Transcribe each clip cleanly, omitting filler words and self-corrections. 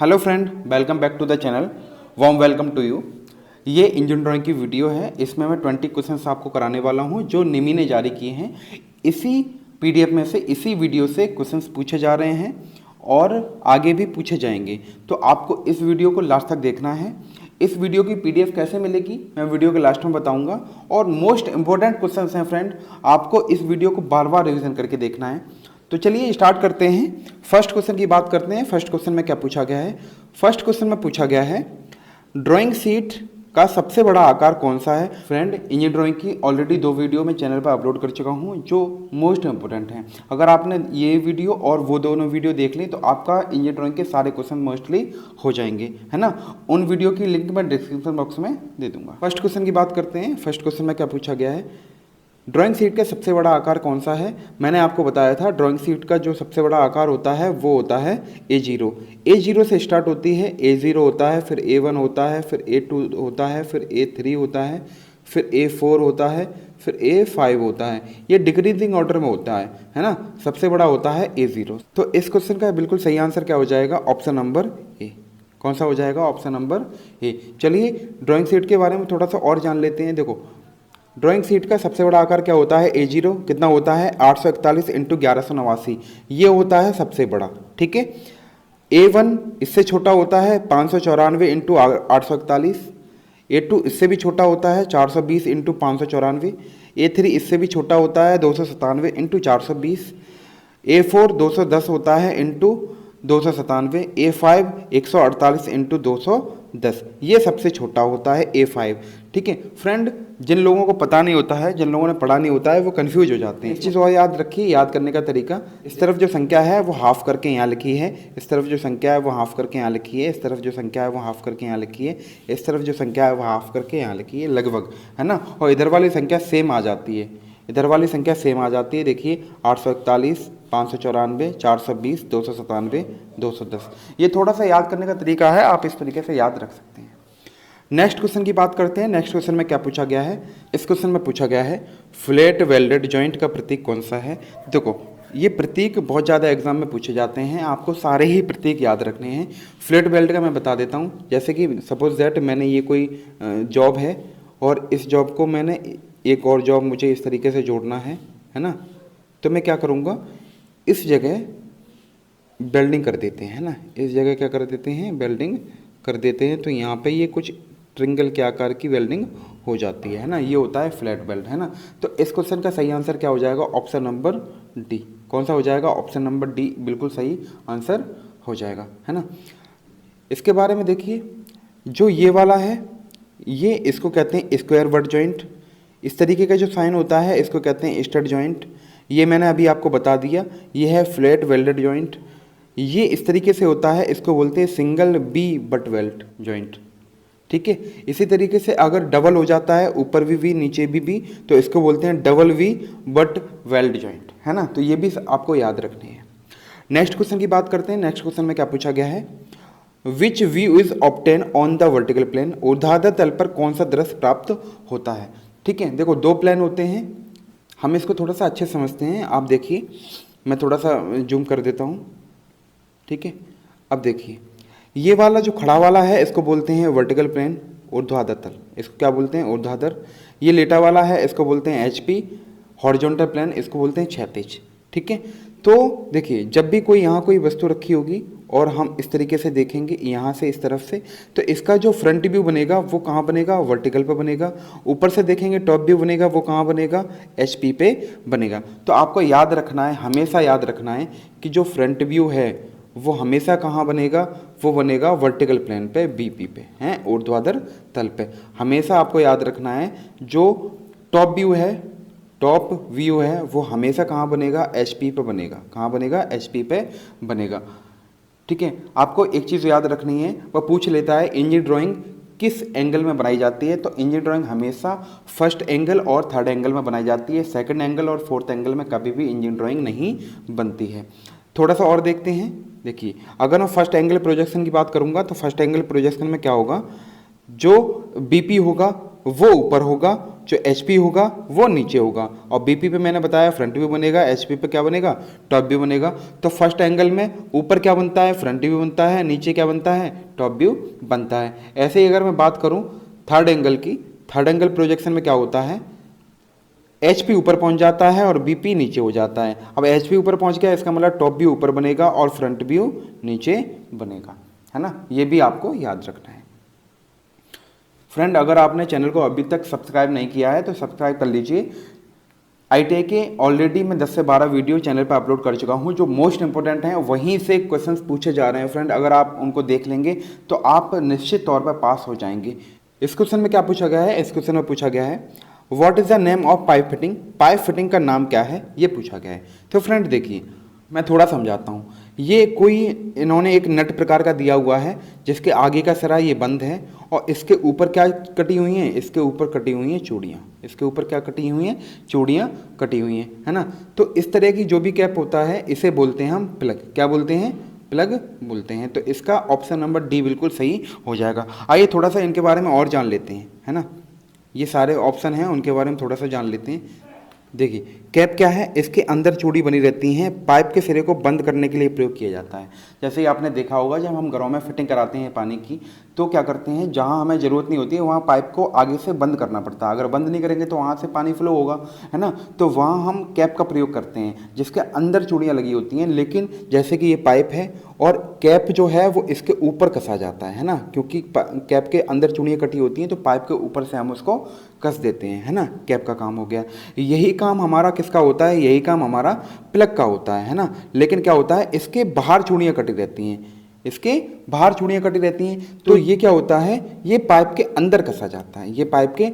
Hello friend, welcome back to the channel. Warm welcome to you. ये engine drawing की video है। इसमें मैं 20 क्वेश्चंस आपको कराने वाला हूँ जो निमी ने जारी किए हैं। इसी पीडीएफ में से, इसी वीडियो से क्वेश्चंस पूछे जा रहे हैं और आगे भी पूछे जाएंगे। तो आपको इस वीडियो को लास्ट तक देखना है। इस वीडियो की पीडीएफ कैसे मिलेगी मैं वीडियो के लास्ट में बताऊंगा। और मोस्ट इंपॉर्टेंट क्वेश्चंस हैं फ्रेंड, आपको इस वीडियो को बार बार रिवीजन करके देखना है। तो चलिए स्टार्ट करते हैं। फर्स्ट क्वेश्चन की बात करते हैं। फर्स्ट क्वेश्चन में क्या पूछा गया है? फर्स्ट क्वेश्चन में पूछा गया है ड्राइंग शीट का सबसे बड़ा आकार कौन सा है? फ्रेंड, इंजन ड्राइंग की ऑलरेडी 2 वीडियो मैं चैनल पर अपलोड कर चुका हूं जो मोस्ट इंपोर्टेंट हैं। अगर आपने ये वीडियो और वो दोनों वीडियो देख ली तो आपका इंजन ड्राइंग के सारे क्वेश्चन मोस्टली हो जाएंगे, है ना। उन वीडियो की लिंक मैं डिस्क्रिप्शन बॉक्स में दे दूंगा। फर्स्ट क्वेश्चन की बात करते हैं। फर्स्ट क्वेश्चन में क्या पूछा गया है? ड्राइंग शीट का सबसे बड़ा आकार कौन सा है? मैंने आपको बताया था ड्राइंग शीट का जो सबसे बड़ा आकार होता है वो होता है A0। A0 से स्टार्ट होती है, A0 होता है, फिर A1 होता है, फिर A2 होता है, फिर A3 होता है, फिर A4 होता है, फिर A5 होता है। ये डिक्रीजिंग ऑर्डर में होता है ना। सबसे बड़ा होता है A0। तो इस क्वेश्चन का बिल्कुल सही आंसर क्या हो जाएगा? Option number A. कौन सा हो जाएगा? Option number A. चलिए ड्राइंग शीट के बारे में थोड़ा सा और जान लेते हैं। देखो, ड्राइंग शीट का सबसे बड़ा आकार क्या होता है? A0 कितना होता है? 841 इंटू 1189। ये होता है सबसे बड़ा, ठीक है। A1 इससे छोटा होता है 594 इंटू 841। A2 इससे भी छोटा होता है 420 इंटू 594। A3 इससे भी छोटा होता है 297 इंटू 420। A4 210 होता है इंटू 297। A5 148 into 210। ये सबसे छोटा होता है A5, ठीक है। फ्रेंड, जिन लोगों को पता नहीं होता है, जिन लोगों ने पढ़ा नहीं होता है, वो कंफ्यूज हो जाते हैं। एक चीज़ और याद रखिए, याद करने का तरीका, इस तरफ जो संख्या है वो हाफ करके यहाँ लिखी है, इस तरफ जो संख्या है वो हाफ करके यहाँ लिखी है, इस तरफ जो संख्या है वो हाफ करके यहाँ लिखी है, इस तरफ जो संख्या है वो हाफ करके यहाँ लिखी है, लगभग, है ना। और इधर वाली संख्या सेम आ जाती है, इधर वाली संख्या सेम आ जाती है। देखिए 841, 594, 420, 297, 210। ये थोड़ा सा याद करने का तरीका है, आप इस तरीके से याद रख सकते हैं। नेक्स्ट क्वेश्चन की बात करते हैं। नेक्स्ट क्वेश्चन में क्या पूछा गया है? इस क्वेश्चन में पूछा गया है फ्लैट वेल्डेड जॉइंट का प्रतीक कौन सा है? देखो, ये प्रतीक बहुत ज़्यादा एग्जाम में पूछे जाते हैं, आपको सारे ही प्रतीक याद रखने हैं। फ्लैट वेल्ड का मैं बता देता हूँ। जैसे कि सपोज दैट मैंने ये कोई जॉब है और इस जॉब को मैंने एक और जॉब मुझे इस तरीके से जोड़ना है ना। तो मैं क्या करूँगा, इस जगह वेल्डिंग कर देते हैं, है ना। इस जगह क्या कर देते हैं? वेल्डिंग कर देते हैं। तो यहाँ पे ये कुछ ट्रिंगल के आकार की वेल्डिंग हो जाती है ना। ये होता है फ्लैट वेल्ड, है ना। तो इस क्वेश्चन का सही आंसर क्या हो जाएगा? Option number D. कौन सा हो जाएगा? ऑप्शन नंबर डी बिल्कुल सही आंसर हो जाएगा, है ना। इसके बारे में देखिए, जो ये वाला है, ये इसको कहते हैं स्क्वायर बट जॉइंट। इस तरीके का जो साइन होता है इसको कहते हैं स्टड जॉइंट। ये मैंने अभी आपको बता दिया, ये है फ्लैट वेल्डेड जॉइंट। ये इस तरीके से होता है, इसको बोलते हैं single V butt weld joint, ठीक है। इसी तरीके से अगर डबल हो जाता है, ऊपर भी वी नीचे भी वी, तो इसको बोलते हैं double V butt weld joint, है ना। तो ये भी आपको याद रखनी है। नेक्स्ट क्वेश्चन की बात करते हैं। नेक्स्ट क्वेश्चन में क्या पूछा गया है? Which view is obtain on the vertical plane? ऊर्ध्वाधर तल पर कौन सा दृश्य प्राप्त होता है? ठीक है, देखो 2 प्लेन होते हैं, हम इसको थोड़ा सा अच्छे समझते हैं। आप देखिए, मैं थोड़ा सा जूम कर देता हूँ, ठीक है। अब देखिए, ये वाला जो खड़ा वाला है इसको बोलते हैं वर्टिकल प्लेन, ऊर्ध्वाधर तल। इसको क्या बोलते हैं? ऊर्ध्वाधर। ये लेटा वाला है इसको बोलते हैं HP, हॉरिजॉन्टल प्लेन, इसको बोलते हैं क्षैतिज, ठीक है। तो देखिए, जब भी कोई यहाँ कोई वस्तु रखी होगी और हम इस तरीके से देखेंगे यहाँ से इस तरफ से, तो इसका जो फ्रंट व्यू बनेगा वो कहाँ बनेगा? वर्टिकल पे बनेगा। ऊपर से देखेंगे टॉप व्यू बनेगा, वो कहाँ बनेगा? HP पे बनेगा। तो आपको याद रखना है, हमेशा याद रखना है कि जो फ्रंट व्यू है वो हमेशा कहाँ बनेगा? वो बनेगा वर्टिकल प्लेन पे, BP पे, हैं, ऊर्ध्वाधर तल पे। हमेशा आपको याद रखना है जो टॉप व्यू है, टॉप व्यू है, वो हमेशा कहाँ बनेगा? HP पे बनेगा। कहाँ बनेगा? HP पे बनेगा, ठीक है। आपको एक चीज़ याद रखनी है, वह पूछ लेता है इंजन ड्राइंग किस एंगल में बनाई जाती है? तो इंजन ड्राइंग हमेशा फर्स्ट एंगल और थर्ड एंगल में बनाई जाती है। सेकंड एंगल और फोर्थ एंगल में कभी भी इंजन ड्राइंग नहीं बनती है। थोड़ा सा और देखते हैं। देखिए, अगर मैं फर्स्ट एंगल प्रोजेक्शन की बात करूंगा तो फर्स्ट एंगल प्रोजेक्शन में क्या होगा? जो BP होगा वो ऊपर होगा, जो एच पी होगा वो नीचे होगा, और बी पी पे मैंने बताया फ्रंट व्यू बनेगा, एच पी पे क्या बनेगा, टॉप व्यू बनेगा। तो फर्स्ट एंगल में ऊपर क्या बनता है, फ्रंट व्यू बनता है, नीचे क्या बनता है, टॉप व्यू बनता है। ऐसे ही अगर मैं बात करूँ थर्ड एंगल की, थर्ड एंगल प्रोजेक्शन में क्या होता है, एच पी ऊपर पहुंच जाता है और बी पी नीचे हो जाता है। अब एच पी ऊपर पहुंच गया, इसका मतलब टॉप व्यू ऊपर बनेगा और फ्रंट व्यू नीचे बनेगा, है ना। ये भी आपको याद रखना है। फ्रेंड, अगर आपने चैनल को अभी तक सब्सक्राइब नहीं किया है तो सब्सक्राइब कर लीजिए। ITI के ऑलरेडी मैं 10 से 12 वीडियो चैनल पर अपलोड कर चुका हूं, जो मोस्ट इंपॉर्टेंट हैं वहीं से क्वेश्चंस पूछे जा रहे हैं। फ्रेंड, अगर आप उनको देख लेंगे तो आप निश्चित तौर पर पास हो जाएंगे। इस क्वेश्चन में क्या पूछा गया है, इस क्वेश्चन में पूछा गया है what is the name of pipe fitting, pipe fitting का नाम क्या है, ये पूछा गया है। तो फ्रेंड देखिए, मैं थोड़ा समझाता हूँ। ये कोई इन्होंने एक नट प्रकार का दिया हुआ है जिसके आगे का सिरा ये बंद है और इसके ऊपर क्या कटी हुई हैं, इसके ऊपर कटी हुई हैं चूड़ियाँ, इसके ऊपर क्या कटी हुई हैं, चूड़ियाँ कटी हुई हैं, है ना। तो इस तरह की जो भी कैप होता है इसे बोलते हैं हम प्लग। क्या बोलते हैं, प्लग बोलते हैं। तो इसका ऑप्शन नंबर डी बिल्कुल सही हो जाएगा। आइए थोड़ा सा इनके बारे में और जान लेते हैं, है ना। ये सारे ऑप्शन हैं, उनके बारे में थोड़ा सा जान लेते हैं। देखिए, कैप क्या है, इसके अंदर चूड़ी बनी रहती हैं, पाइप के सिरे को बंद करने के लिए प्रयोग किया जाता है। जैसे ही आपने देखा होगा, जब हम घरों में फिटिंग कराते हैं पानी की, तो क्या करते हैं, जहां हमें ज़रूरत नहीं होती है वहां पाइप को आगे से बंद करना पड़ता है। अगर बंद नहीं करेंगे तो वहां से पानी फ्लो होगा, है ना। तो वहां हम कैप का प्रयोग करते हैं जिसके अंदर चूड़ियाँ लगी होती हैं। लेकिन जैसे कि ये पाइप है और कैप जो है वो इसके ऊपर कसा जाता है ना, क्योंकि कैप के अंदर चूड़ियाँ कटी होती हैं तो पाइप के ऊपर से हम उसको कस देते हैं, है ना। कैप का काम हो गया। यही काम हमारा किसका होता है, यही काम हमारा प्लग का होता है ना। लेकिन क्या होता है, इसके बाहर चूड़ियाँ कटी रहती हैं, इसके बाहर चूड़ियाँ कटी रहती हैं। तो ये क्या होता है, ये पाइप के अंदर कसा जाता है, ये पाइप के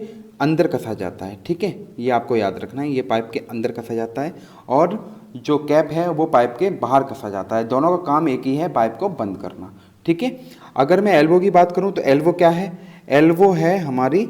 अंदर कसा जाता है, ठीक है। ये आपको याद रखना है, ये पाइप के अंदर कसा जाता है और जो कैप है वो पाइप के बाहर कसा जाता है। दोनों का काम एक ही है, पाइप को बंद करना, ठीक है। अगर मैं एल्बो की बात करूं तो एल्बो क्या है, एल्बो है हमारी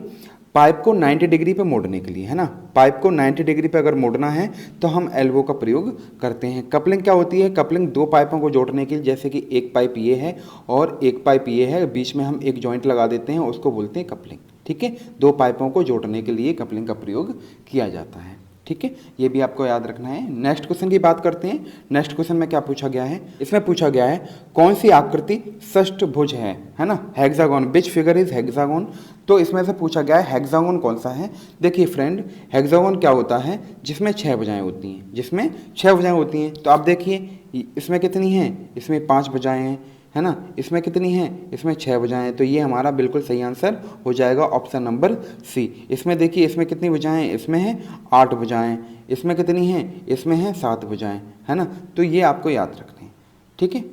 पाइप को 90 डिग्री पे मोड़ने के लिए, है ना। पाइप को 90 डिग्री पे अगर मोड़ना है तो हम एल्बो का प्रयोग करते हैं। कपलिंग क्या होती है, कपलिंग दो पाइपों को जोड़ने के लिए, जैसे कि एक पाइप ये है और एक पाइप ये है, बीच में हम एक जॉइंट लगा देते हैं, उसको बोलते हैं कपलिंग, ठीक है। दो पाइपों को जोड़ने के लिए कपलिंग का प्रयोग किया जाता है, ठीक है। ये भी आपको याद रखना है। नेक्स्ट क्वेश्चन की बात करते हैं। नेक्स्ट क्वेश्चन में क्या पूछा गया है, इसमें पूछा गया है कौन सी आकृति षष्ठभुज है ना, hexagon, which figure is hexagon. तो इसमें से पूछा गया है हेक्सागोन कौन सा है। देखिए फ्रेंड, हेक्सागोन क्या होता है, जिसमें 6 भुजाएं होती हैं, जिसमें 6 भुजाएं होती हैं। तो आप देखिए इसमें कितनी हैं, इसमें 5 भुजाएं हैं, है ना। इसमें कितनी हैं, इसमें 6 भुजाएं हैं। तो ये हमारा बिल्कुल सही आंसर हो जाएगा ऑप्शन नंबर सी। इसमें देखिए, इसमें कितनी भुजाएं हैं, इसमें है 8 भुजाएं। इसमें कितनी हैं, इसमें है 7 भुजाएं, है ना। तो ये आपको याद रखने हैं, ठीक है।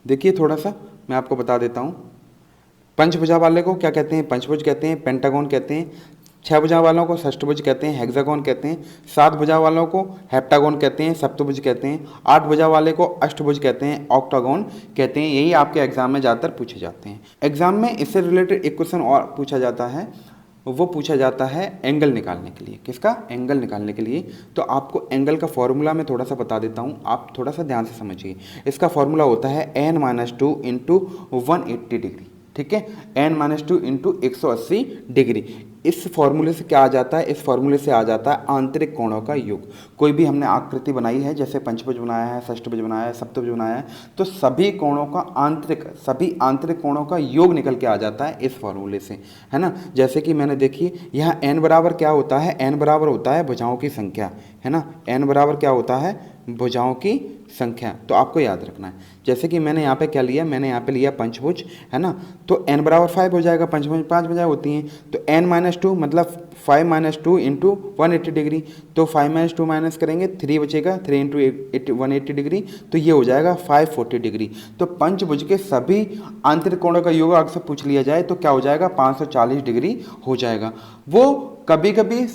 देखिए थोड़ा सा मैं आपको बता देता हूँ। पंचभुजा वाले को क्या कहते हैं, पंचभुज कहते हैं, पेंटागन कहते हैं। 6 भुजा वालों को षष्ठभुज कहते हैं, हेक्सागोन कहते हैं। 7 भुजा वालों को हेप्टागोन कहते हैं, सप्तभुज कहते हैं। 8 भुजा वाले को अष्टभुज कहते हैं, ऑक्टागोन कहते हैं। यही आपके एग्जाम में ज़्यादातर पूछे जाते हैं। एग्जाम में इससे रिलेटेड एक क्वेश्चन और पूछा जाता है, वो पूछा जाता है एंगल निकालने के लिए। किसका, एंगल निकालने के लिए। तो आपको एंगल का फॉर्मूला मैं थोड़ा सा बता देता हूँ, आप थोड़ा सा ध्यान से समझिए। इसका फॉर्मूला होता है n-2 इंटू 180 डिग्री, ठीक है। n-2 into 180 degree. इस फॉर्मूले से क्या आ जाता है, इस फॉर्मूले से आ जाता है आंतरिक कोणों का योग। कोई भी हमने आकृति बनाई है, जैसे पंचभुज बनाया है, षष्ठभुज बनाया है, सप्तभुज बनाया है, तो सभी कोणों का सभी आंतरिक कोणों का योग निकल के आ जाता है इस फॉर्मूले से, है ना। जैसे कि मैंने देखिए यहाँ n बराबर क्या होता है, n बराबर होता है भुजाओं की संख्या, है ना। n बराबर क्या होता है, भुजाओं की संख्या। तो आपको याद रखना है। जैसे कि मैंने यहाँ पे क्या लिया, मैंने यहाँ पे लिया पंचभुज, है ना। तो n बराबर 5 हो जाएगा, पंचभुज 5 भुजाएं होती हैं। तो n-2 मतलब 5-2 इंटू 180 डिग्री। तो 5-2 माइनस करेंगे 3 बचेगा, 3 इंटू 180 डिग्री, तो ये हो जाएगा 540 डिग्री। तो पंचभुज के सभी आंतरिक कोणों का योग अगर से पूछ लिया जाए तो क्या हो जाएगा, 540 डिग्री हो जाएगा। वो कभी कभी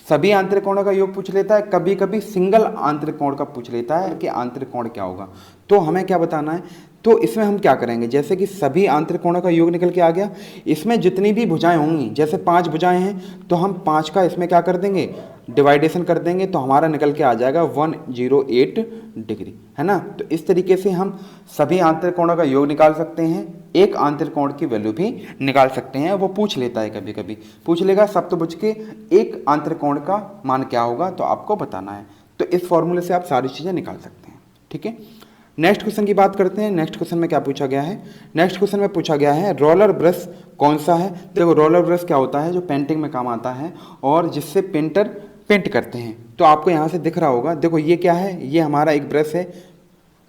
सभी आंतरिक कोणों का योग पूछ लेता है, कभी कभी सिंगल आंतरिक कोण का पूछ लेता है कि आंतरिक कोण क्या होगा। तो हमें क्या बताना है, तो इसमें हम क्या करेंगे, जैसे कि सभी आंतरिक कोणों का योग निकल के आ गया, इसमें जितनी भी भुजाएं होंगी, जैसे 5 भुजाएं हैं तो हम 5 का इसमें क्या कर देंगे, डिवाइडेशन कर देंगे, तो हमारा निकल के आ जाएगा 108 डिग्री, है ना। तो इस तरीके से हम सभी आंतरिक कोणों का योग निकाल सकते हैं। एक आंतरिक कोण की वैल्यू भी निकाल सकते हैं। वो पूछ लेता है, कभी कभी पूछ लेगा सप्तभुज के एक आंतरिक कोण का मान क्या होगा, तो आपको बताना है। तो इस फॉर्मूले से आप सारी चीज़ें निकाल सकते हैं। ठीक है, नेक्स्ट क्वेश्चन की बात करते हैं। नेक्स्ट क्वेश्चन में क्या पूछा गया है? नेक्स्ट क्वेश्चन में पूछा गया है रोलर ब्रश कौन सा है। देखो, रोलर ब्रश क्या होता है? जो पेंटिंग में काम आता है और जिससे पेंटर पेंट करते हैं। तो आपको यहाँ से दिख रहा होगा, देखो ये क्या है? ये हमारा एक ब्रश है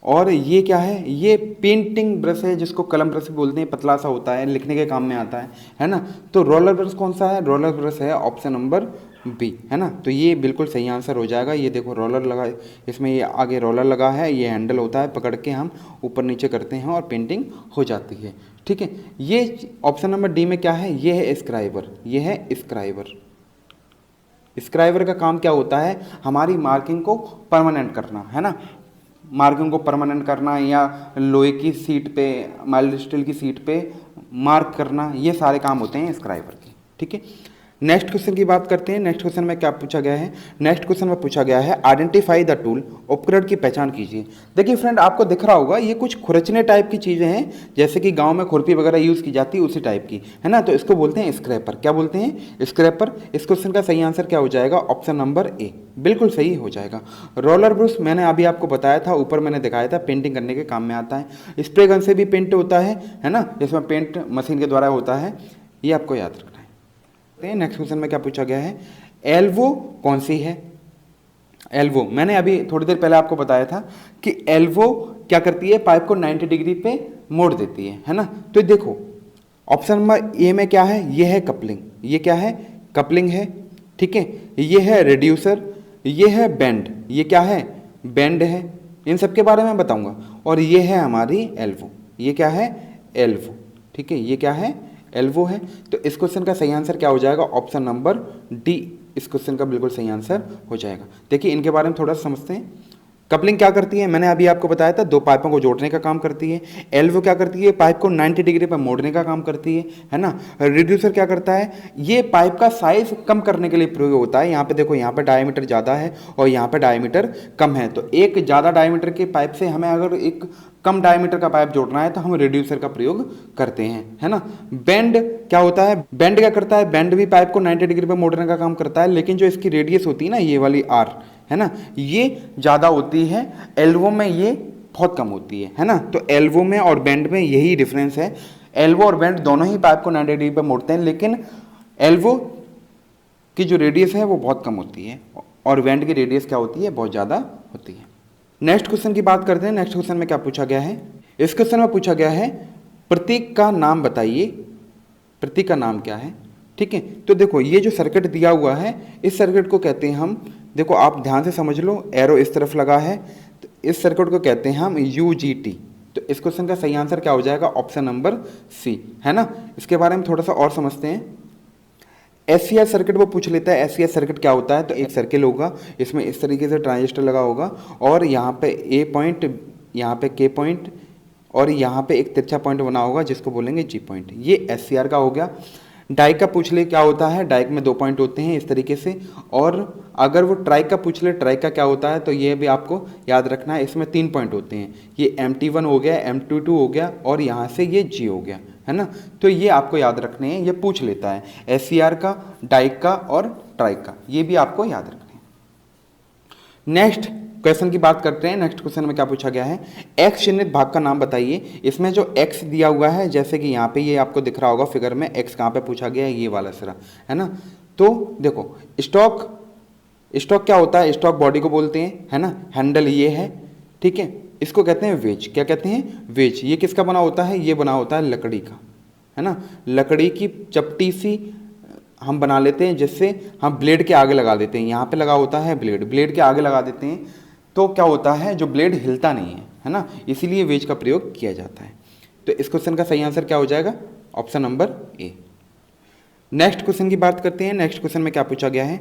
और ये क्या है? ये पेंटिंग ब्रश है, जिसको कलम ब्रश बोलते हैं, पतला सा होता है, लिखने के काम में आता है ना। तो रोलर ब्रश कौन सा है? रोलर ब्रश है ऑप्शन नंबर बी, है ना। तो ये बिल्कुल सही आंसर हो जाएगा। ये देखो रोलर लगा, इसमें ये आगे रोलर लगा है, ये हैंडल होता है, पकड़ के हम ऊपर नीचे करते हैं और पेंटिंग हो जाती है। ठीक है, ये ऑप्शन नंबर डी में क्या है? ये है स्क्राइबर, ये है स्क्राइबर। स्क्राइबर का काम क्या होता है? हमारी मार्किंग को परमानेंट करना, है ना। मार्किंग को परमानेंट करना या लोहे की सीट पे, माइल्ड स्टील की सीट पे मार्क करना, ये सारे काम होते हैं स्क्राइबर के। ठीक है, नेक्स्ट क्वेश्चन की बात करते हैं। नेक्स्ट क्वेश्चन में क्या पूछा गया है? नेक्स्ट क्वेश्चन में पूछा गया है आइडेंटिफाई द टूल, उपकरण की पहचान कीजिए। देखिए फ्रेंड, आपको दिख रहा होगा ये कुछ खुरचने टाइप की चीज़ें हैं, जैसे कि गांव में खुरपी वगैरह यूज़ की जाती है, उसी टाइप की, है ना। तो इसको बोलते हैं स्क्रैपर। क्या बोलते हैं? स्क्रैपर। इस क्वेश्चन का सही आंसर क्या हो जाएगा? ऑप्शन नंबर ए, बिल्कुल सही हो जाएगा। रोलर ब्रश मैंने अभी आपको बताया था, ऊपर मैंने दिखाया था, पेंटिंग करने के काम में आता है। स्प्रे गन से भी पेंट होता है ना, जिसमें पेंट मशीन के द्वारा होता है, ये आपको याद रखना है। नेक्स्ट क्वेश्चन में क्या पूछा गया है? एल्वो कौन सी है? एल्वो मैंने अभी थोड़ी देर पहले आपको बताया था कि एल्वो क्या करती है? पाइप को 90 डिग्री पे मोड़ देती है ना। तो देखो ऑप्शन नंबर ए में क्या है? ये है कपलिंग। ये क्या है? कपलिंग है। ठीक है, ये है रिड्यूसर, ये है बेंड। ये क्या है? बेंड है। इन सब के बारे में बताऊंगा। और ये है हमारी एल्वो। ये क्या है? एल्वो। ठीक है, ये क्या है? एल्वो है। तो इस क्वेश्चन का सही आंसर क्या हो जाएगा? ऑप्शन नंबर डी इस क्वेश्चन का बिल्कुल सही आंसर हो जाएगा। देखिए इनके बारे में थोड़ा समझते हैं। कपलिंग क्या करती है? मैंने अभी आपको बताया था, दो पाइपों को जोड़ने का काम करती है। एल्वो क्या करती है? पाइप को 90 डिग्री पर मोड़ने का काम करती है ना। रिड्यूसर क्या करता है? ये पाइप का साइज कम करने के लिए प्रयोग होता है। यहाँ पे देखो, यहाँ पे डायमीटर ज़्यादा है और यहाँ पे डायमीटर कम है। तो एक ज़्यादा डायमीटर के पाइप से हमें अगर एक कम डायमीटर का पाइप जोड़ना है तो हम रिड्यूसर का प्रयोग करते हैं, है ना। बेंड क्या होता है? बेंड क्या करता है? बेंड भी पाइप को 90 डिग्री पर मोड़ने का काम करता है, लेकिन जो इसकी रेडियस होती है ना, ये वाली आर, है ना, ये ज़्यादा होती है। एल्वो में ये बहुत कम होती है ना। तो एल्वो में और बेंड में यही डिफरेंस है। एल्वो और बेंड दोनों ही पाइप को 90 डिग्री पर मोड़ते हैं, लेकिन एल्वो की जो रेडियस है वो बहुत कम होती है और बेंड की रेडियस क्या होती है? बहुत ज़्यादा होती है। नेक्स्ट क्वेश्चन की बात करते हैं। नेक्स्ट क्वेश्चन में क्या पूछा गया है? इस क्वेश्चन में पूछा गया है प्रतीक का नाम बताइए। प्रतीक का नाम क्या है? ठीक है, तो देखो ये जो सर्किट दिया हुआ है, इस सर्किट को कहते हैं हम, देखो आप ध्यान से समझ लो, एरो इस तरफ लगा है, तो इस सर्किट को कहते हैं हम UGT। तो इस क्वेश्चन का सही आंसर क्या हो जाएगा? ऑप्शन नंबर सी, है ना। इसके बारे में थोड़ा सा और समझते हैं। SCR सर्किट वो पूछ लेता है, SCR सर्किट क्या होता है? तो एक सर्किल होगा, इसमें इस तरीके से ट्रांजिस्टर लगा होगा और यहाँ पे A पॉइंट, यहाँ पे K पॉइंट और यहाँ पे एक तिरछा पॉइंट बना होगा जिसको बोलेंगे G पॉइंट। ये SCR का हो गया। डाइक का पूछ ले क्या होता है? डाइक में 2 पॉइंट होते हैं इस तरीके से। और अगर वो ट्राइक का पूछ ले, ट्राइक का क्या होता है? तो ये भी आपको याद रखना है, इसमें 3 पॉइंट होते हैं। ये MT1 हो गया, MT2 हो गया और यहाँ से ये G हो गया, है ना। तो ये आपको याद रखने हैं, ये पूछ लेता है SCR का, डाइक का और ट्राइक का, ये भी आपको याद रखने हैं। नेक्स्ट क्वेश्चन की बात करते हैं। नेक्स्ट क्वेश्चन में क्या पूछा गया है? एक्स चिन्हित भाग का नाम बताइए। इसमें जो एक्स दिया हुआ है, जैसे कि यहाँ पे ये आपको दिख रहा होगा फिगर में, एक्स कहाँ पे पूछा गया है? ये वाला सिरा, है ना। तो देखो स्टॉक क्या होता है? स्टॉक बॉडी को बोलते हैं, है ना। हैंडल ये है, ठीक है, इसको कहते हैं वेज। क्या कहते हैं? वेज। ये किसका बना होता है? ये बना होता है लकड़ी का, है ना। लकड़ी की चपटी सी हम बना लेते हैं, जिससे हम ब्लेड के आगे लगा देते हैं। यहाँ पे लगा होता है ब्लेड, ब्लेड के आगे लगा देते हैं, तो क्या होता है? जो ब्लेड हिलता नहीं है ना, इसीलिए वेज का प्रयोग किया जाता है। तो इस क्वेश्चन का सही आंसर क्या हो जाएगा? Option number A. Next question की बात करते हैं। नेक्स्ट क्वेश्चन में क्या पूछा गया है?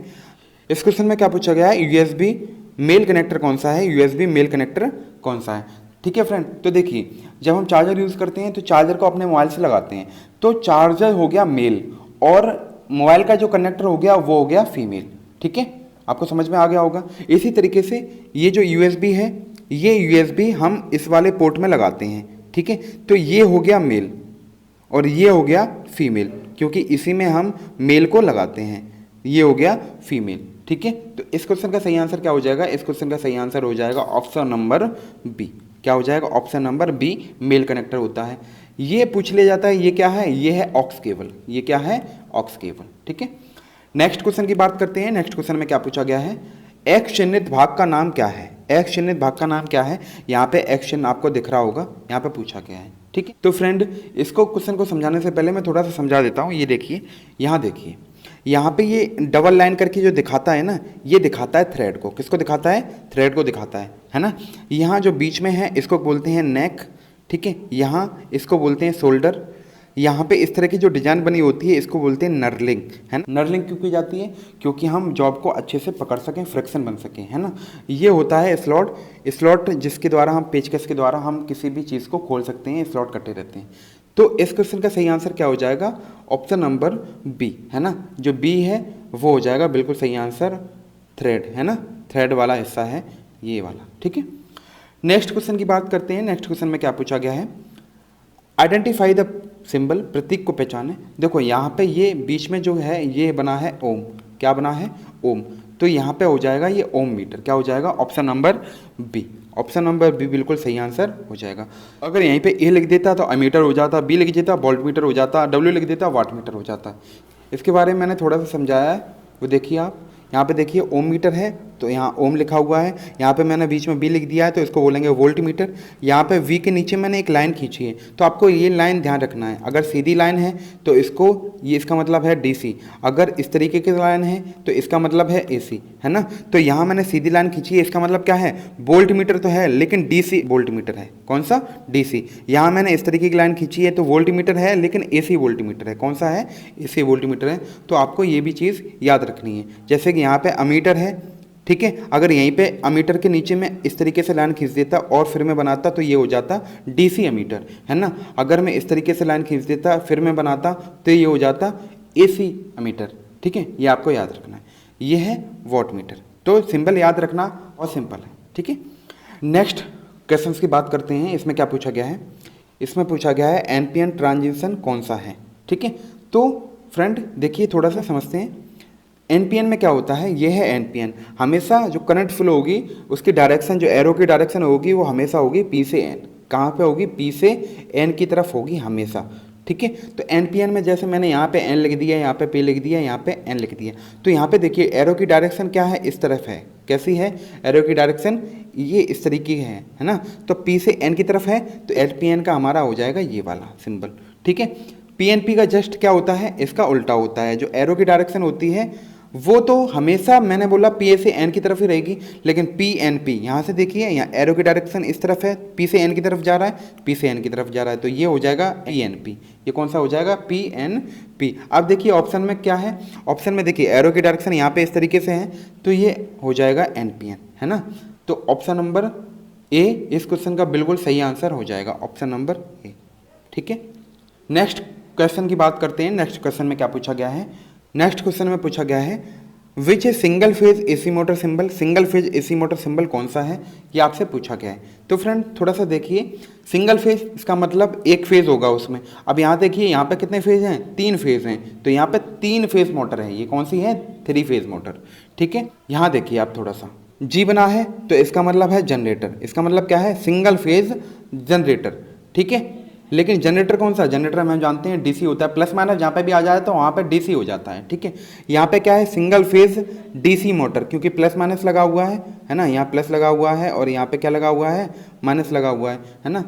इस क्वेश्चन में क्या पूछा गया है? USB मेल कनेक्टर कौन सा है? USB मेल कनेक्टर कौन सा है? ठीक है फ्रेंड, तो देखिए जब हम चार्जर यूज़ करते हैं तो चार्जर को अपने मोबाइल से लगाते हैं, तो चार्जर हो गया मेल और मोबाइल का जो कनेक्टर हो गया वो हो गया फीमेल। ठीक है, आपको समझ में आ गया होगा। इसी तरीके से ये जो USB है, ये USB हम इस वाले पोर्ट में लगाते हैं, ठीक है। तो ये हो गया मेल, और ये हो गया फीमेल, क्योंकि इसी में हम मेल को लगाते हैं। ये हो गया फीमेल, ठीक है। तो इस क्वेश्चन का सही आंसर क्या हो जाएगा? इस क्वेश्चन का सही आंसर हो जाएगा ऑप्शन नंबर बी। क्या हो जाएगा? Option number B, male connector होता है। ये पूछ लिया जाता है, ये क्या है? ये है ऑक्स केबल। ये क्या है? ऑक्स केबल, ठीक है। नेक्स्ट क्वेश्चन की बात करते हैं। नेक्स्ट क्वेश्चन में क्या पूछा गया है? एक्स चिन्हित भाग का नाम क्या है? एक्स चिन्हित भाग का नाम क्या है? यहाँ पे एक्स चिन्ह आपको दिख रहा होगा, यहाँ पे पूछा गया है, ठीक है। तो फ्रेंड, इसको क्वेश्चन को समझाने से पहले मैं थोड़ा सा समझा देता हूँ। ये देखिए, यहाँ देखिए, यहाँ पे ये डबल लाइन करके जो दिखाता है ना, ये दिखाता है थ्रेड को। किसको दिखाता है? थ्रेड को दिखाता है ना। यहाँ जो बीच में है इसको बोलते हैं नेक, ठीक है। यहाँ इसको बोलते हैं शोल्डर। यहाँ पे इस तरह की जो डिजाइन बनी होती है इसको बोलते हैं नर्लिंग, है ना। नर्लिंग क्यों की जाती है? क्योंकि हम जॉब को अच्छे से पकड़ सकें, फ्रिक्शन बन सकें, है ना। ये होता है स्लॉट, स्लॉट जिसके द्वारा हम पेचकस के द्वारा हम किसी भी चीज़ को खोल सकते हैं, स्लॉट कटे रहते हैं। तो इस क्वेश्चन का सही आंसर क्या हो जाएगा? ऑप्शन नंबर बी, है ना। जो बी है वो हो जाएगा बिल्कुल सही आंसर, थ्रेड, है ना। थ्रेड वाला हिस्सा है ये वाला, ठीक है। नेक्स्ट क्वेश्चन की बात करते हैं। नेक्स्ट क्वेश्चन में क्या पूछा गया है? आइडेंटिफाई द सिंबल, प्रतीक को पहचाने। देखो यहाँ पे ये बीच में जो है ये बना है ओम। क्या बना है? ओम। तो यहाँ पे हो जाएगा ये ओम मीटर। क्या हो जाएगा? Option number B. Option number B बिल्कुल सही आंसर हो जाएगा। अगर यहीं पे ए लिख देता तो अमीटर हो जाता, बी लिख देता वोल्ट मीटर हो जाता, डब्ल्यू लिख देता वाट मीटर हो जाता। इसके बारे में मैंने थोड़ा सा समझाया है, वो देखिए आप। यहाँ पे देखिए ओम मीटर है तो यहाँ ओम लिखा हुआ है, यहाँ पे मैंने बीच में बी लिख दिया है तो इसको बोलेंगे वोल्ट मीटर। यहाँ पे वी के नीचे मैंने एक लाइन खींची है, तो आपको ये लाइन ध्यान रखना है। अगर सीधी लाइन है तो इसको, ये इसका मतलब है डीसी। अगर इस तरीके की लाइन है तो इसका मतलब है एसी, है ना। तो यहाँ मैंने सीधी लाइन खींची है, इसका मतलब क्या है? वोल्ट मीटर तो है लेकिन डीसी वोल्ट मीटर है। कौन सा? डीसी। यहाँ मैंने इस तरीके की लाइन खींची है तो वोल्ट मीटर है लेकिन एसी वोल्ट मीटर है। कौन सा है? एसी वोल्ट मीटर है। तो आपको ये भी चीज़ याद रखनी है। जैसे कि यहाँ पे अमीटर है, ठीक है। अगर यहीं पे अमीटर के नीचे में इस तरीके से लाइन खींच देता और फिर में बनाता तो ये हो जाता डीसी अमीटर, है ना। अगर मैं इस तरीके से लाइन खींच देता फिर में बनाता तो ये हो जाता एसी अमीटर, ठीक है। ये आपको याद रखना है। ये है वॉट मीटर। तो सिंबल याद रखना और सिंपल है, ठीक है। नेक्स्ट क्वेश्चन की बात करते हैं। इसमें क्या पूछा गया है? इसमें पूछा गया है एनपीएन ट्रांजिशन कौन सा है, ठीक है। तो फ्रेंड देखिए, थोड़ा सा समझते हैं। एनपीएन में क्या होता है? ये है एनपीएन। हमेशा जो करंट फ्लो होगी उसकी डायरेक्शन, जो एरो की डायरेक्शन होगी वो हमेशा होगी पी से एन। कहाँ पे होगी? पी से एन की तरफ होगी हमेशा, ठीक है। तो एनपीएन में जैसे मैंने यहाँ पे एन लिख दिया, यहाँ पे पी लिख दिया, यहाँ पे एन लिख दिया। तो यहाँ पे देखिए एरो की डायरेक्शन क्या है? इस तरफ है। कैसी है एरो की डायरेक्शन? ये इस तरीके की है ना। तो पी से एन की तरफ है तो एनपीएन का हमारा हो जाएगा ये वाला सिंबल, ठीक है। पीएनपी का जस्ट क्या होता है? इसका उल्टा होता है। जो एरो की डायरेक्शन होती है वो तो हमेशा मैंने बोला पी से एन की तरफ ही रहेगी, लेकिन पी एन पी यहाँ से देखिए, यहाँ एरो की डायरेक्शन इस तरफ है, पी से एन की तरफ जा रहा है, पी से एन की तरफ जा रहा है, तो ये हो जाएगा पी एन पी। ये कौन सा हो जाएगा? P N P. अब देखिए ऑप्शन में क्या है? ऑप्शन में देखिए एरो की डायरेक्शन यहाँ पे इस तरीके से है तो ये हो जाएगा एन पी एन, है ना। तो ऑप्शन नंबर ए इस क्वेश्चन का बिल्कुल सही आंसर हो जाएगा, ऑप्शन नंबर ए, ठीक है। नेक्स्ट क्वेश्चन की बात करते हैं। नेक्स्ट क्वेश्चन में क्या पूछा गया है? नेक्स्ट क्वेश्चन में पूछा गया है which a single phase AC motor symbol. Single phase AC motor symbol कौन सा है? ये आपसे पूछा गया है। तो फ्रेंड थोड़ा सा देखिए, सिंगल फेज इसका मतलब एक फेज होगा उसमें। अब यहाँ देखिए, यहाँ पे कितने फेज हैं? 3 फेज हैं। तो यहाँ पे 3 फेज मोटर है। ये कौन सी है? 3 फेज मोटर, ठीक है। यहाँ देखिए आप थोड़ा सा, जी बना है तो इसका मतलब है जनरेटर। इसका मतलब क्या है? सिंगल फेज जनरेटर, ठीक है। लेकिन जनरेटर कौन सा? जनरेटर हम जानते हैं डीसी होता है। प्लस माइनस जहाँ पे भी आ जाए तो वहाँ पे डीसी हो जाता है, ठीक है। यहाँ पे क्या है? सिंगल फेज डीसी मोटर, क्योंकि प्लस माइनस लगा हुआ है ना। यहाँ प्लस लगा हुआ है और यहाँ पे क्या लगा हुआ है? माइनस लगा हुआ है ना।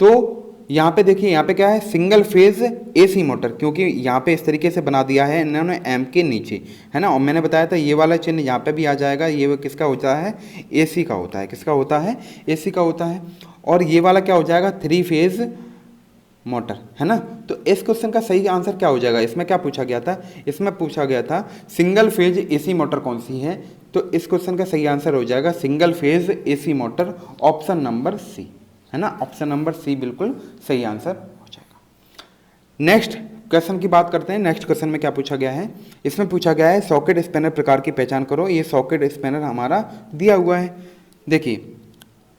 तो यहाँ पे देखिए, यहाँ पे क्या है? सिंगल फेज एसी मोटर, क्योंकि यहाँ पे इस तरीके से बना दिया है इन्होंने एम के नीचे, है ना। और मैंने बताया था ये वाला चिन्ह यहाँ पे भी आ जाएगा। ये किसका होता है? एसी का होता है। किसका होता है? एसी का होता है। और ये वाला क्या हो जाएगा? 3 फेज मोटर, है ना। तो इस क्वेश्चन का सही आंसर क्या हो जाएगा? इसमें क्या पूछा गया था? इसमें पूछा गया था सिंगल फेज एसी मोटर कौन सी है। तो इस क्वेश्चन का सही आंसर हो जाएगा single phase AC motor, option number C, है ना। ऑप्शन नंबर सी बिल्कुल सही आंसर हो जाएगा। नेक्स्ट क्वेश्चन की बात करते हैं। नेक्स्ट क्वेश्चन में क्या पूछा गया है? इसमें पूछा गया है सॉकेट स्पैनर प्रकार की पहचान करो। ये सॉकेट स्पैनर हमारा दिया हुआ है। देखिए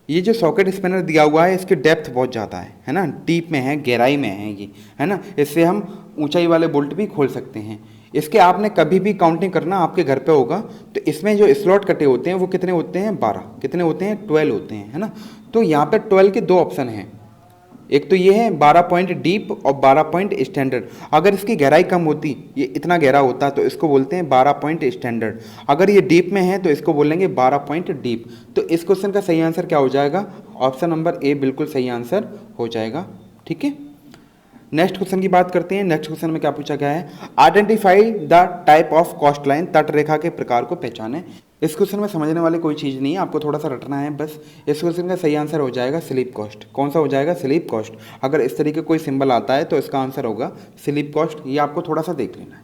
ये जो सॉकेट स्पिनर दिया हुआ है इसकी डेप्थ बहुत ज़्यादा है ना, डीप में है, गहराई में है ये, है ना। इससे हम ऊंचाई वाले बोल्ट भी खोल सकते हैं। इसके आपने कभी भी काउंटिंग करना आपके घर पे होगा तो इसमें जो स्लॉट कटे होते हैं वो कितने होते हैं, 12, कितने होते हैं, 12 होते हैं, है ना। तो यहाँ पे 12 के दो ऑप्शन हैं, एक तो ये है 12 पॉइंट डीप और 12 पॉइंट स्टैंडर्ड। अगर इसकी गहराई कम होती, ये इतना गहरा होता तो इसको बोलते हैं 12 पॉइंट स्टैंडर्ड। अगर ये डीप में है तो इसको बोलेंगे 12 पॉइंट डीप। तो इस क्वेश्चन का सही आंसर क्या हो जाएगा, ऑप्शन नंबर ए बिल्कुल सही आंसर हो जाएगा। ठीक है, नेक्स्ट क्वेश्चन की बात करते हैं। नेक्स्ट क्वेश्चन में क्या पूछा गया है, identify the type of cost line, तट रेखा के प्रकार को पहचाने। इस क्वेश्चन में समझने वाली कोई चीज़ नहीं है, आपको थोड़ा सा रटना है बस। इस क्वेश्चन का सही आंसर हो जाएगा स्लिप कॉस्ट। कौन सा हो जाएगा, स्लिप कॉस्ट। अगर इस तरीके कोई सिंबल आता है तो इसका आंसर होगा स्लिप कॉस्ट, ये आपको थोड़ा सा देख लेना है।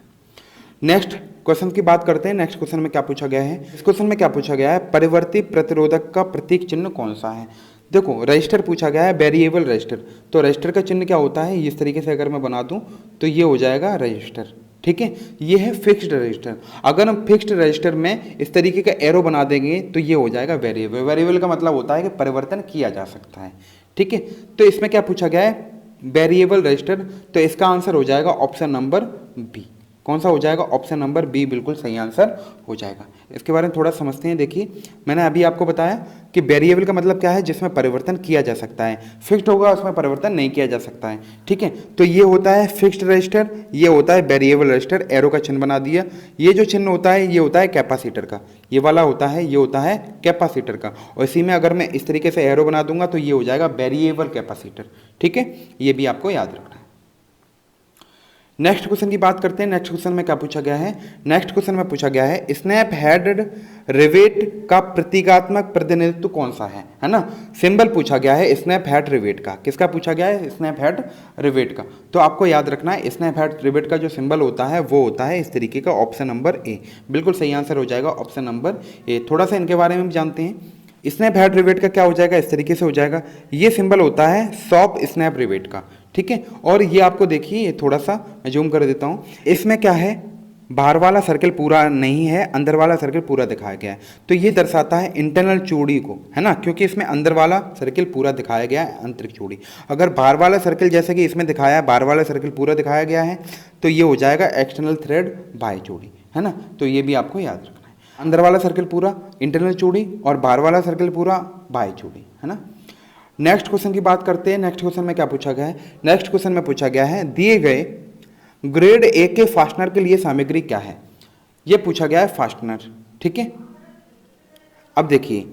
नेक्स्ट क्वेश्चन की बात करते हैं। नेक्स्ट क्वेश्चन में क्या पूछा गया है, इस क्वेश्चन में क्या पूछा गया है, परिवर्ती प्रतिरोधक का प्रतीक चिन्ह कौन सा है। देखो रजिस्टर पूछा गया है, वेरिएबल रजिस्टर। तो रजिस्टर का चिन्ह क्या होता है, इस तरीके से अगर मैं बना दूं तो ये हो जाएगा रजिस्टर। ठीक है, ये है फिक्स्ड रजिस्टर। अगर हम फिक्स्ड रजिस्टर में इस तरीके का एरो बना देंगे तो ये हो जाएगा वेरिएबल। वेरिएबल का मतलब होता है कि परिवर्तन किया जा सकता है। ठीक है, तो इसमें क्या पूछा गया है, वेरिएबल रजिस्टर। तो इसका आंसर हो जाएगा ऑप्शन नंबर बी। कौन सा हो जाएगा, ऑप्शन नंबर बी बिल्कुल सही आंसर हो जाएगा। इसके बारे में थोड़ा समझते हैं। देखिए मैंने अभी आपको बताया कि वेरिएबल का मतलब क्या है, जिसमें परिवर्तन किया जा सकता है। फिक्स्ड होगा उसमें परिवर्तन नहीं किया जा सकता है। ठीक है, तो ये होता है फिक्स्ड रजिस्टर, ये होता है वेरिएबल रजिस्टर। एरो का चिन्ह बना दिया। ये जो चिन्ह होता है ये होता है कैपेसिटर का, ये वाला होता है, ये होता है कैपेसिटर का। और इसी में अगर मैं इस तरीके से एरो बना दूंगा तो ये हो जाएगा वेरिएबल कैपेसिटर। ठीक है, ये भी आपको याद रखना है। नेक्स्ट क्वेश्चन की बात करते हैं। नेक्स्ट क्वेश्चन में क्या पूछा गया है, नेक्स्ट क्वेश्चन में पूछा गया है स्नैप हेडेड रिवेट का प्रतीकात्मक प्रतिनिधित्व कौन सा है ना। सिंबल पूछा गया है स्नैप हेड रिवेट का। किसका पूछा गया है, स्नैप हेड रिवेट का। तो आपको याद रखना है स्नैप हेड रिवेट का जो सिंबल होता है वो होता है इस तरीके का, ऑप्शन नंबर ए बिल्कुल सही आंसर हो जाएगा, ऑप्शन नंबर ए। थोड़ा सा इनके बारे में भी जानते हैं। स्नैप हेड रिवेट का क्या हो जाएगा, इस तरीके से हो जाएगा। ये सिंबल होता है सॉप स्नैप रिवेट का। ठीक है, और ये आपको देखिए, ये थोड़ा सा मैं जूम कर देता हूँ। इसमें क्या है, बाहर वाला सर्कल पूरा नहीं है, अंदर वाला सर्कल पूरा दिखाया गया है। तो ये दर्शाता है इंटरनल चूड़ी को, है ना, क्योंकि इसमें अंदर वाला सर्कल पूरा दिखाया गया है, आंतरिक चूड़ी। अगर बाहर वाला सर्कल जैसे कि इसमें दिखाया है, बाहर वाला सर्कल पूरा दिखाया गया है तो ये हो जाएगा एक्सटर्नल थ्रेड बाह्य चूड़ी, है ना। तो ये भी आपको याद रखना है, अंदर वाला सर्कल पूरा इंटरनल चूड़ी और बाहर वाला सर्कल पूरा बाह्य चूड़ी, है ना। नेक्स्ट क्वेश्चन की बात करते हैं। नेक्स्ट क्वेश्चन में क्या पूछा गया है, नेक्स्ट क्वेश्चन में पूछा गया है दिए गए ग्रेड ए के फास्टनर के लिए सामग्री क्या है। यह पूछा गया है फास्टनर। ठीक है, अब देखिए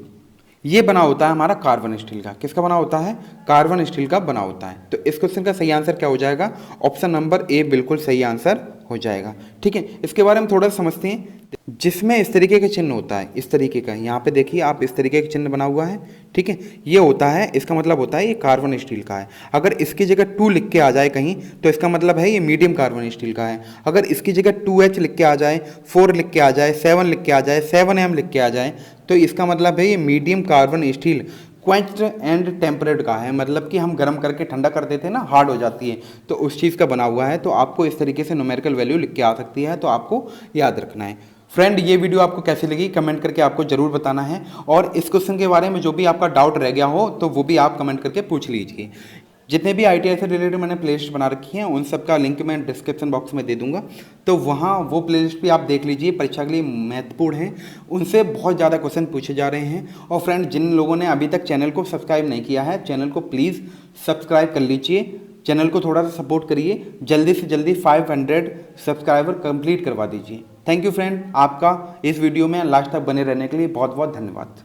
ये बना होता है हमारा कार्बन स्टील का। किसका बना होता है, कार्बन स्टील का बना होता है। तो इस क्वेश्चन का सही आंसर क्या हो जाएगा, ऑप्शन नंबर ए बिल्कुल सही आंसर हो जाएगा। ठीक है, इसके बारे में थोड़ा समझते हैं। जिसमें इस तरीके का चिन्ह होता है, इस तरीके का, यहाँ पे देखिए आप इस तरीके का चिन्ह बना हुआ है। ठीक है, ये होता है, इसका मतलब होता है ये कार्बन स्टील का है। अगर इसकी जगह 2 लिख के आ जाए कहीं तो इसका मतलब है ये मीडियम कार्बन स्टील का है। अगर इसकी जगह 2H लिख के आ जाए, 4 लिख के आ जाए, 7 लिख के आ जाए, 7M लिख के आ जाए तो इसका मतलब है ये medium carbon steel quenched and tempered का है। मतलब कि हम गर्म करके ठंडा कर देते हैं ना, हार्ड हो जाती है, तो उस चीज़ का बना हुआ है। तो आपको इस तरीके से न्यूमेरिकल वैल्यू लिख के आ सकती है, तो आपको याद रखना है। फ्रेंड ये वीडियो आपको कैसी लगी कमेंट करके आपको जरूर बताना है, और इस क्वेश्चन के बारे में जो भी आपका डाउट रह गया हो तो वो भी आप कमेंट करके पूछ लीजिए। जितने भी ITI से रिलेटेड मैंने प्लेलिस्ट बना रखी हैं उन सब का लिंक मैं डिस्क्रिप्शन बॉक्स में दे दूंगा, तो वहाँ वो प्लेलिस्ट भी आप देख लीजिए, परीक्षा के लिए महत्वपूर्ण हैं, उनसे बहुत ज़्यादा क्वेश्चन पूछे जा रहे हैं। और फ्रेंड जिन लोगों ने अभी तक चैनल को सब्सक्राइब नहीं किया है, चैनल को प्लीज़ सब्सक्राइब कर लीजिए, चैनल को थोड़ा सा सपोर्ट करिए, जल्दी से जल्दी 500 सब्सक्राइबर कंप्लीट करवा दीजिए। थैंक यू फ्रेंड, आपका इस वीडियो में लास्ट तक बने रहने के लिए बहुत बहुत धन्यवाद।